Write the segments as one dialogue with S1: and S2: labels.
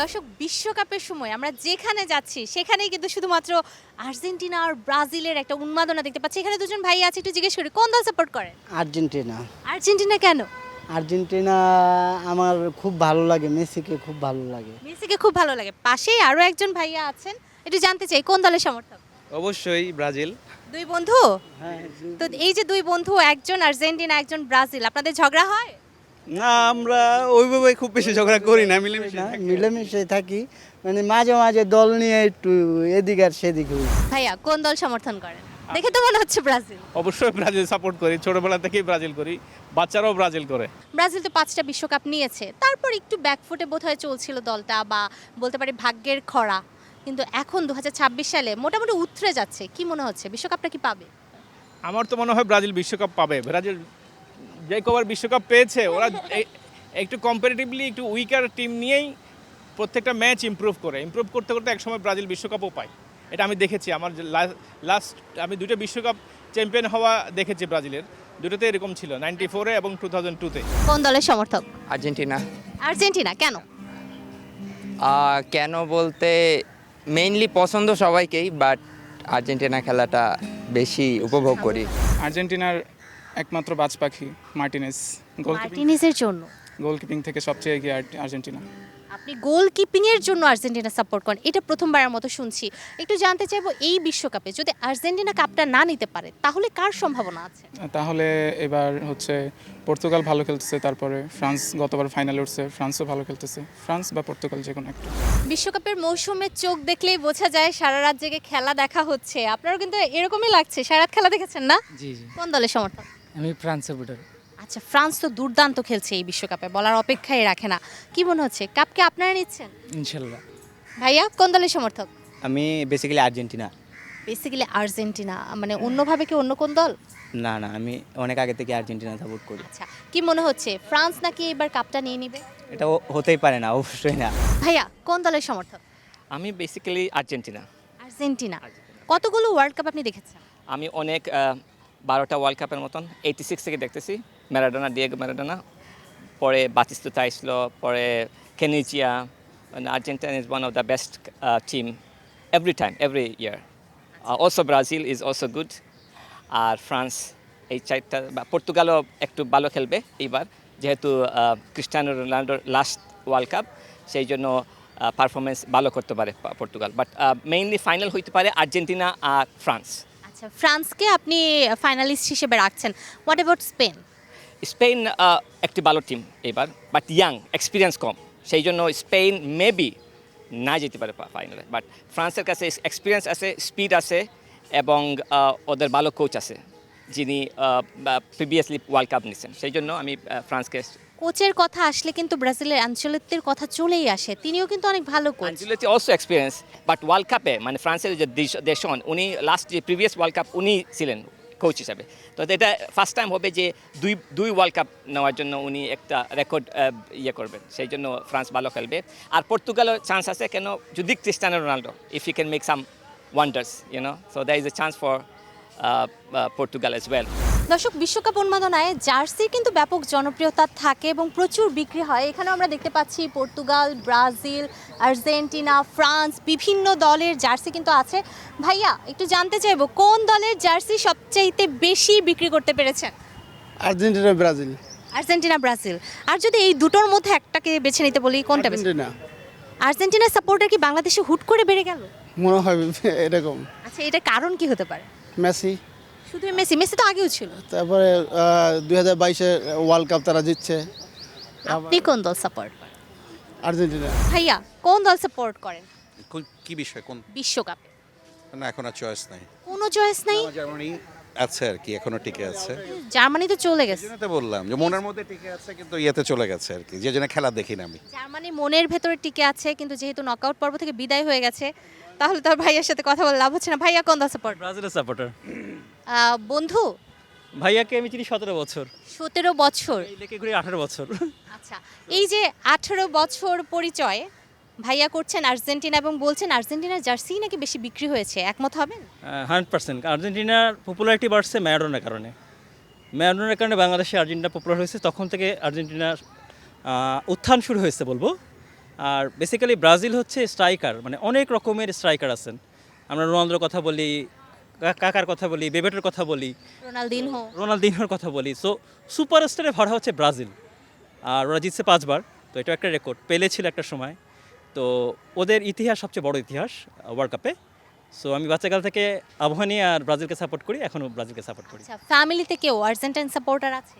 S1: দর্শক বিশ্বকাপের সময় আমরা যেখানে যাচ্ছি সেখানেই কিন্তু শুধুমাত্র আর্জেন্টিনা আর ব্রাজিলের একটা উন্মাদনা দেখতে পাচ্ছি। এখানে দুজন ভাই আছে, একটু জিজ্ঞেস করি কোন দল সাপোর্ট করেন?
S2: আর্জেন্টিনা।
S1: আর্জেন্টিনা কেন?
S2: আর্জেন্টিনা আমার খুব ভালো লাগে, মেসিকে খুব ভালো লাগে।
S1: মেসিকে খুব ভালো লাগে। পাশেই আরো একজন ভাইয়া আছেন, একটু জানতে চাই কোন দলের সমর্থক?
S3: অবশ্যই ব্রাজিল।
S1: দুই বন্ধু?
S2: হ্যাঁ,
S1: তো এই যে দুই বন্ধু, একজন আর্জেন্টিনা একজন ব্রাজিল, আপনাদের ঝগড়া হয়?
S3: না, আমরা ওইভাবে খুব বেশি ঝগড়া করি না, মিলেমিশে
S2: না,
S3: থাকি।
S2: মিলেমিশে থাকি, মানে মাঝে মাঝে দল নিয়ে একটু এদিক আর সেদিক হই।
S1: ভাইয়া কোন দল সমর্থন করেন? দেখে তো মনে হচ্ছে ব্রাজিল।
S3: অবশ্যই ব্রাজিল সাপোর্ট করি, ছোটবেলা থেকেই ব্রাজিল করি, বাচ্চারাও ব্রাজিল করে।
S1: ব্রাজিল তো 5টা বিশ্বকাপ নিয়েছে, তারপর একটু ব্যাকফুটে বোধহয় চলছিল দলটা, বা বলতে পারি ভাগ্যের খরা। কিন্তু এখন 2026 সালে মোটামুটি উতরে যাচ্ছে। কি মনে হচ্ছে বিশ্বকাপটা কি পাবে?
S3: আমার তো মনে হয় ব্রাজিল বিশ্বকাপ পাবে। ব্রাজিল যে কবার বিশ্বকাপ পেয়েছে, ওরা একটু কম্পারেটিভলি একটু উইকার টিম নিয়েই প্রত্যেকটা ম্যাচ ইমপ্রুভ করতে করতে একসময় ব্রাজিল বিশ্বকাপও পায়। এটা আমি দেখেছি, আমার লাস্ট আমি দুটো বিশ্বকাপ চ্যাম্পিয়ন হওয়া দেখেছি ব্রাজিলের, দুটোতে এরকম ছিল, 94-এ এবং 2002-তে।
S1: কোন দলের সমর্থক?
S4: আর্জেন্টিনা।
S1: আর্জেন্টিনা কেন?
S4: কেন বলতে মেইনলি পছন্দ সবাইকেই, বাট আর্জেন্টিনা খেলাটা বেশি উপভোগ করি।
S5: আর্জেন্টিনার একমাত্র বাজ পাখি মার্টিনেজ,
S1: মার্টিনেজের জন্য?
S5: গোলকিপিং থেকে সবচেয়ে এগিয়ে আর্জেন্টিনা।
S1: আপনি গোলকিপিং এর জন্য আর্জেন্টিনা সাপোর্ট করেন, এটা প্রথমবারের মতো শুনছি। একটু জানতে চাইবো, এই বিশ্বকাপে যদি আর্জেন্টিনা কাপটা না নিতে পারে তাহলে কার সম্ভাবনা আছে?
S5: তাহলে এবার হচ্ছে পর্তুগাল ভালো খেলতেছে, তারপরে ফ্রান্স গতবার ফাইনালে উঠছে, ফ্রান্সও ভালো খেলতেছে, ফ্রান্স বা পর্তুগাল যে কোনো একটা।
S1: বিশ্বকাপের মৌসুমে চোখ দেখলেই বোঝা যায় সারা রাত জেগে খেলা দেখা হচ্ছে। আপনারও কিন্তু এরকমই লাগছে, সারা রাত খেলা দেখেছেন না?
S6: জি জি,
S1: কোন দলের সমর্থক?
S6: আমি ফ্রান্স সাপোর্টার।
S1: আচ্ছা, ফ্রান্স তো দুর্দান্ত খেলছে এই বিশ্বকাপে, বলার অপেক্ষাই রাখে না। কি মনে হচ্ছে কাপকে আপনারা নিচ্ছেন?
S6: ইনশাল্লাহ।
S1: ভাইয়া কোন দলের সমর্থক?
S7: আমি বেসিক্যালি আর্জেন্টিনা।
S1: বেসিক্যালি আর্জেন্টিনা, মানে অন্যভাবে কি অন্য কোন দল?
S7: না না, আমি অনেক আগে থেকে আর্জেন্টিনা সাপোর্ট করি।
S1: আচ্ছা, কি মনে হচ্ছে ফ্রান্স নাকি এবার কাপটা নিয়ে নিবে?
S7: এটা হতেই পারে না, অবশ্যই না।
S1: ভাইয়া কোন দলের সমর্থক?
S8: আমি বেসিক্যালি আর্জেন্টিনা।
S1: আর্জেন্টিনা। কতগুলো ওয়ার্ল্ড কাপ আপনি দেখেছেন?
S8: আমি অনেক 12টা ওয়ার্ল্ড কাপের মতন 86 থেকে দেখতেছি। ম্যারাডোনা, ডিয়েগো ম্যারাডোনা, পরে বাতিস্তুতা আসলো, পরে Caniggia. Argentina is one of the best team every time, every year. Also Brazil is also good. আর ফ্রান্স, এই চারটা, পর্তুগালও একটু ভালো খেলবে এইবার, যেহেতু ক্রিস্টিয়ানো রোনাল্ডোর লাস্ট ওয়ার্ল্ড কাপ, সেই জন্য পারফরমেন্স ভালো করতে পারে পর্তুগাল। বাট মেইনলি ফাইনাল হইতে পারে আর্জেন্টিনা আর ফ্রান্স।
S1: আচ্ছা, ফ্রান্সকে আপনি ফাইনালিস্ট হিসেবে রাখছেন। What about Spain?
S8: স্পেন একটি ভালো টিম এবার, বাট ইয়াং, এক্সপিরিয়েন্স কম, সেই জন্য স্পেন মেবি না যেতে পারে ফাইনালে। বাট ফ্রান্সের কাছে এক্সপিরিয়েন্স আছে, স্পিড আছে, এবং ওদের ভালো কোচ আছে, যিনি প্রিভিয়াসলি ওয়ার্ল্ড কাপ নিয়েছেন। সেই জন্য আমি ফ্রান্সকে।
S1: কোচের কথা আসলে কিন্তু ব্রাজিলের আনচেলত্তির কথা চলেই আসে, তিনিও কিন্তু অনেক ভালো coach.
S8: Ancelotti also experience, but world কাপে মানে ফ্রান্সের যে দেশন, উনি লাস্ট যে প্রিভিয়াস ওয়ার্ল্ড কাপ উনি ছিলেন কোচ হিসাবে। তো এটা ফার্স্ট টাইম হবে যে দুই ওয়ার্ল্ড কাপ নেওয়ার জন্য উনি একটা রেকর্ড ইয়ে করবেন, সেই জন্য ফ্রান্স ভালো খেলবে। আর পর্তুগালও চান্স আছে, কেন যদি Cristiano Ronaldo if he can make some wonders, so there is a chance for Portugal as well.
S1: দর্শক, বিশ্বকাপ উন্মাদনায় জার্সির কিন্তু ব্যাপক জনপ্রিয়তা থাকে এবং প্রচুর বিক্রি হয়। এখানে আমরা দেখতে পাচ্ছি পর্তুগাল, ব্রাজিল, আর্জেন্টিনা, ফ্রান্স, বিভিন্ন দলের জার্সি কিন্তু আছে। ভাইয়া একটু জানতে চাইবো কোন দলের জার্সি সবচাইতে বেশি বিক্রি করতে পেরেছেন?
S2: Argentina, Brazil.
S1: Argentina, Brazil. আর যদি এই দুটোর মধ্যে একটাকে বেছে নিতে বলি, কোনটা বেছে?
S2: আর্জেন্টিনা।
S1: আর্জেন্টিনার সাপোর্টার কি বাংলাদেশে হুট করে বেড়ে গেল?
S2: মনে হয় এরকম।
S1: আচ্ছা, এটা কারণ কি হতে পারে?
S2: মেসি।
S1: শুধু মেসি? মেসি তো আগেও ছিল।
S2: তারপরে 2022-এ ওয়ার্ল্ড কাপ তারা জিতছে।
S1: আপনি কোন দল সাপোর্ট করেন?
S2: আর্জেন্টিনা।
S1: ভাইয়া কোন দল সাপোর্ট করেন
S9: কি বিষয় কোন?
S1: বিশ্বকাপে?
S9: না, এখন আর চয়েস নাই।
S1: কোনো চয়েস নাই?
S9: জার্মানি আছে আর কি, এখনো টিকে আছে।
S1: জার্মানি তো চলে গেছে।
S9: যেটা বললাম যে মনের মধ্যে টিকে আছে, কিন্তু ইয়েতে চলে গেছে আর কি, যে জন্য খেলা দেখি না আমি।
S1: জার্মানি মনের ভেতরে টিকে আছে, কিন্তু যেহেতু নকআউট পর্ব থেকে বিদায় হয়ে গেছে, তাহলে তো আর ভাইয়ার সাথে কথা বলে লাভ হচ্ছে না। ভাইয়া কোন দল সাপোর্ট?
S6: ব্রাজিলের সাপোর্টার।
S1: বন্ধু?
S6: ভাইয়াকে আমি চিনি 17 বছর,
S1: 17 বছর?
S6: এই লেকে ঘুরে 18 বছর।
S1: আচ্ছা, এই যে 18 বছর পরিচয় ভাইয়া করছেন আর্জেন্টিনা এবং বলছেন আর্জেন্টিনার জার্সি নাকি বেশি বিক্রি হয়েছে, একমত হবেন?
S6: 100%। আর্জেন্টিনার পপুলারিটি বাড়ছে ম্যারাডোনার কারণে। ম্যারাডোনার কারণে বাংলাদেশে আর্জেন্টিনা পপুলার হয়েছে, তখন থেকে আর্জেন্টিনার উত্থান শুরু হয়েছে বলবো। আর বেসিক্যালি ব্রাজিল হচ্ছে স্ট্রাইকার, মানে অনেক রকমের স্ট্রাইকার আছেন। আমরা রোনালদোর কথা বলি, কাকার কথা বলি, বেবেটের কথা বলি, রোনালদিনহোর কথা বলি। সো সুপারস্টারে ভরা হচ্ছে ব্রাজিল। আর ওরা জিতছে 5 বার, তো এটা একটা রেকর্ড। পেলে ছিল একটা সময়, তো ওদের ইতিহাস সবচেয়ে বড় ইতিহাস ওয়ার্ল্ড কাপে। সো আমি বাচ্চাকাল থেকে আবহানী আর ব্রাজিলকে সাপোর্ট করি, এখনও ব্রাজিলকে সাপোর্ট করি।
S1: আচ্ছা, ফ্যামিলিতে কেউ আর্জেন্টাইন সাপোর্টার আছে?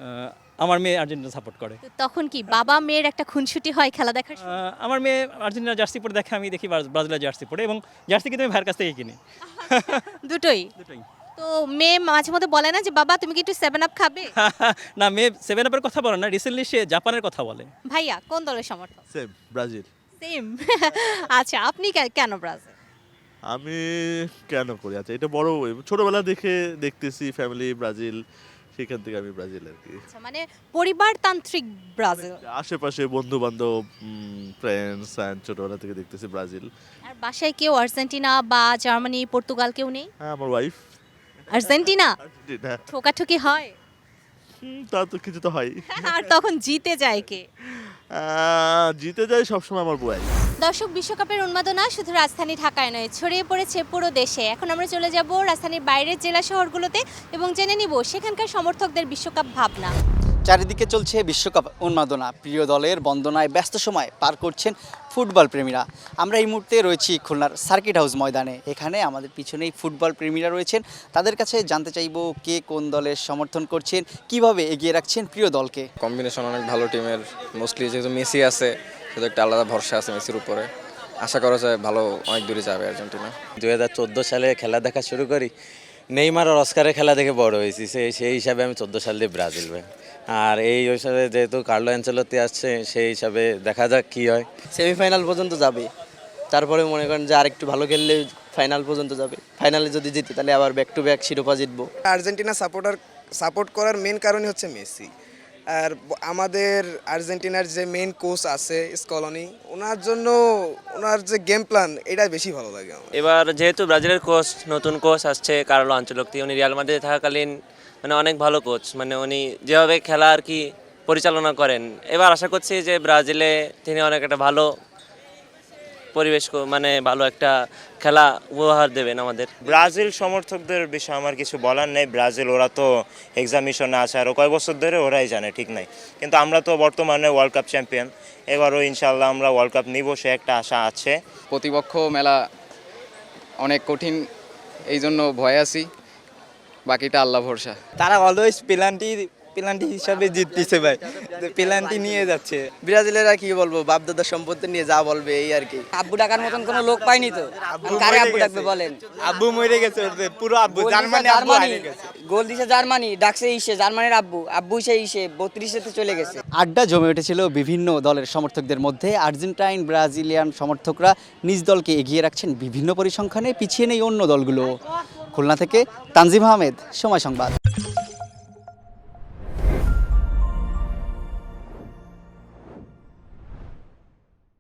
S6: আমার মেয়ে আর্জেন্টিনা সাপোর্ট করে।
S1: তো তখন কি বাবা মেয়ের একটা খুনসুটি হয় খেলা দেখার সময়?
S6: আমার মেয়ে আর্জেন্টিনা জার্সি পরে দেখে, আমি দেখি ব্রাজিলের জার্সি পরে, এবং জার্সি কিন্তু আমি ভাইয়ের কাছ থেকে কিনি।
S1: দুটোই?
S6: দুটোই।
S1: তো মেয়ে মাঝে মধ্যে বলে না যে বাবা তুমি কি একটু 7 আপ খাবে?
S6: না, মেয়ে 7 আপের কথা বলে না, রিসেন্টলি সে জাপানের কথা বলে।
S1: ভাইয়া কোন দলের সমর্থক?
S10: Same Brazil.
S1: সেম। আচ্ছা, আপনি কেন ব্রাজিল?
S10: আমি কেন করি, আচ্ছা এটা বড় ছোটবেলা দেখতেছি ফ্যামিলি ব্রাজিল, সেখান থেকে আমি ব্রাজিল আর কি।
S1: আচ্ছা, মানে পরিবারতান্ত্রিক ব্রাজিল।
S10: আশেপাশে বন্ধু বান্ধব, ফ্রেন্ডস ছোটবেলা থেকে দেখতেছি ব্রাজিল।
S1: আর বাসায় কেউ আর্জেন্টিনা বা জার্মানি, পর্তুগাল কেউ নেই?
S10: হ্যাঁ, আমার ওয়াইফ
S1: আর্জেন্টিনা।
S10: আর্জেন্টিনা।
S1: ঠোকাঠুকি হয়?
S10: তা তো কিছু তো হয়।
S1: আর তখন জিতে যায় কে?
S10: জিতে যায় সবসময় আমার ওয়াইফ।
S1: দর্শক, বিশ্বকাপের উন্মাদনা শুধু রাজধানী ঢাকায় নয়, ছড়িয়ে পড়েছে পুরো দেশে। এখন আমরা চলে যাব রাজধানীর বাইরের জেলা শহরগুলোতে এবং জেনে নিব সেখানকার সমর্থকদের বিশ্বকাপ ভাবনা।
S11: চারিদিকে চলছে বিশ্বকাপ উন্মাদনা, প্রিয় দলের বন্দনায় ব্যস্ত সময় পার করছেন ফুটবল প্রেমীরা। আমরা এই মুহূর্তে রয়েছি খুলনার সার্কিট হাউস ময়দানে। এখানে আমাদের পিছনেই ফুটবল প্রেমীরা রয়েছেন। তাদের কাছে জানতে চাইব কে কোন দলের সমর্থন করছেন, কিভাবে এগিয়ে রাখছেন প্রিয় দলকে।
S12: কম্বিনেশন অনেক ভালো টিমের, মোস্টলি যেহেতু মেসি আছে সেহেতু একটা আলাদা ভরসা আছে মেসির উপরে। আশা করা যায় ভালো অনেক দূরে যাবে আর্জেন্টিনা।
S7: 2014 সালে খেলা দেখা শুরু করি, নেইমার আর অস্কারের খেলা দেখে বড় হয়েছি, সেই হিসাবে আমি 14 সাল দিয়ে ব্রাজিল ভাই। আর এই হিসাবে যেহেতু কার্লো অ্যানচেলত্তি আসছে, সেই হিসাবে দেখা যাক কি হয়।
S11: সেমিফাইনাল পর্যন্ত যাবে, তারপরে মনে করেন যে আরেকটু ভালো খেললে ফাইনাল পর্যন্ত যাবে। ফাইনালে যদি জিতে তাহলে আবার ব্যাক টু ব্যাক শিরোপা জিতবো।
S13: আর্জেন্টিনা সাপোর্ট করার মেন কারণই হচ্ছে মেসি। আর আমাদের আর্জেন্টিনার যে মেইন কোচ আছে স্কলনি, ওনার জন্য ওনার যে গেম প্ল্যান এটা বেশি ভালো লাগে আমার।
S14: এবার যেহেতু ব্রাজিলের কোচ, নতুন কোচ আসছে কার্লো আনচেলত্তি, উনি রিয়াল মাদ্রিদে থাকাকালীন মানে অনেক ভালো কোচ, মানে উনি যেভাবে খেলা আর কি পরিচালনা করেন, এবার আশা করছি যে ব্রাজিলে তিনি অনেক একটা ভালো পরিবেশ, মানে ভালো একটা খেলা উপহার দেবেন আমাদের।
S15: ব্রাজিল সমর্থকদের বিষয়ে আমার কিছু বলার নেই। ব্রাজিল ওরা তো এক্সামিশনে আছে, আরও কয় বছর ধরে ওরাই জানে, ঠিক নাই। কিন্তু আমরা তো বর্তমানে ওয়ার্ল্ড কাপ চ্যাম্পিয়ন, এবারও ইনশাল্লাহ আমরা ওয়ার্ল্ড কাপ নিব, সে একটা আশা আছে।
S16: প্রতিপক্ষ মেলা অনেক কঠিন, এই জন্য ভয় আছি, বাকিটা আল্লাহ ভরসা।
S11: তারা অলওয়েজ পেনাল্টি হিসাবে জিততেছে ভাই, পেনাল্টি নিয়ে যাচ্ছে। ব্রাজিলের আর কি বলবো, বাপদাদার সম্পত্তি নিয়ে যা বলবে এই আর কি।
S17: আব্বু ডাকার মতন কোনো লোক পাইনি তো, কারে আব্বু ডাকবে বলেন?
S11: আব্বু মরে গেছে, পুরো আব্বু। জার্মানি
S17: গোল দিছে জার্মানি, ডাকছে জার্মানির আব্বু ইসে 32-তে চলে গেছে।
S11: আড্ডা জমে উঠেছিল বিভিন্ন দলের সমর্থকদের মধ্যে। আর্জেন্টাইন ব্রাজিলিয়ান সমর্থকরা নিজ দলকে এগিয়ে রাখছেন বিভিন্ন পরিসংখ্যানে, পিছিয়ে নেই অন্য দলগুলো। খুলনা থেকে তানজিম আহমেদ, সময় সংবাদ।